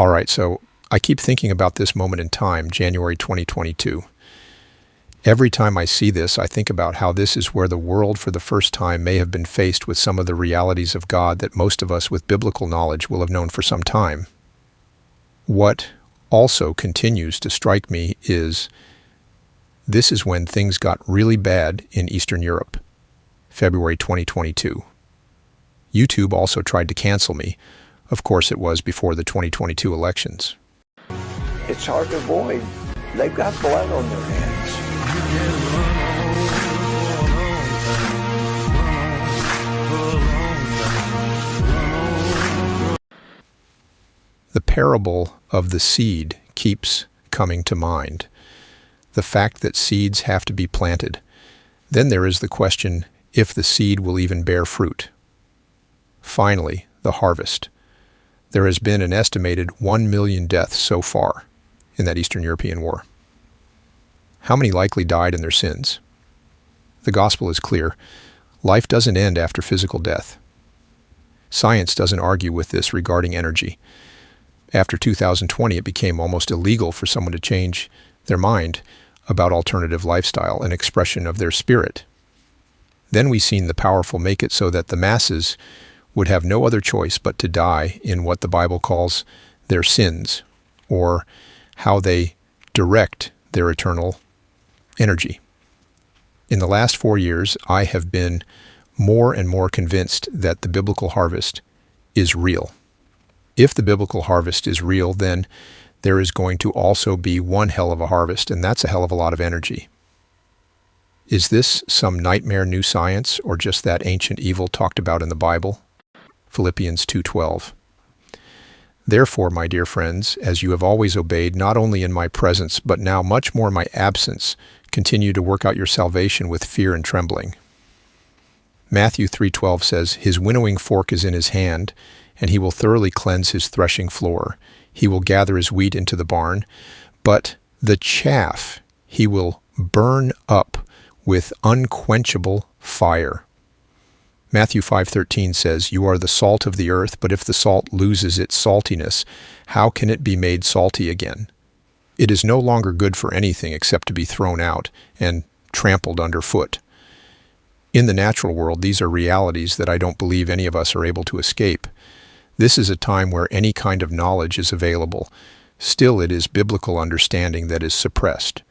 All right, so I keep thinking about this moment in time, January 2022. Every time I see this, I think about how this is where the world for the first time may have been faced with some of the realities of God that most of us with biblical knowledge will have known for some time. What also continues to strike me is this is when things got really bad in Eastern Europe, February 2022. YouTube also tried to cancel me. Of course, it was before the 2022 elections. It's hard to avoid. They've got blood on their hands. The parable of the seed keeps coming to mind. The fact that seeds have to be planted. Then there is the question if the seed will even bear fruit. Finally, the harvest. There has been an estimated 1 million deaths so far in that Eastern European war. How many likely died in their sins? The gospel is clear. Life doesn't end after physical death. Science doesn't argue with this regarding energy. After 2020, it became almost illegal for someone to change their mind about alternative lifestyle and expression of their spirit. Then we've seen the powerful make it so that the masses would have no other choice but to die in what the Bible calls their sins, or how they direct their eternal energy. In the last 4 years, I have been more and more convinced that the biblical harvest is real. If the biblical harvest is real, then there is going to also be one hell of a harvest, and that's a hell of a lot of energy. Is this some nightmare new science, or just that ancient evil talked about in the Bible? Philippians 2:12. Therefore, my dear friends, as you have always obeyed, not only in my presence, but now much more in my absence, continue to work out your salvation with fear and trembling. Matthew 3:12 says, his winnowing fork is in his hand, and he will thoroughly cleanse his threshing floor. He will gather his wheat into the barn, but the chaff he will burn up with unquenchable fire. Matthew 5:13 says, you are the salt of the earth, but if the salt loses its saltiness, how can it be made salty again? It is no longer good for anything except to be thrown out and trampled underfoot. In the natural world, these are realities that I don't believe any of us are able to escape. This is a time where any kind of knowledge is available. Still, it is biblical understanding that is suppressed.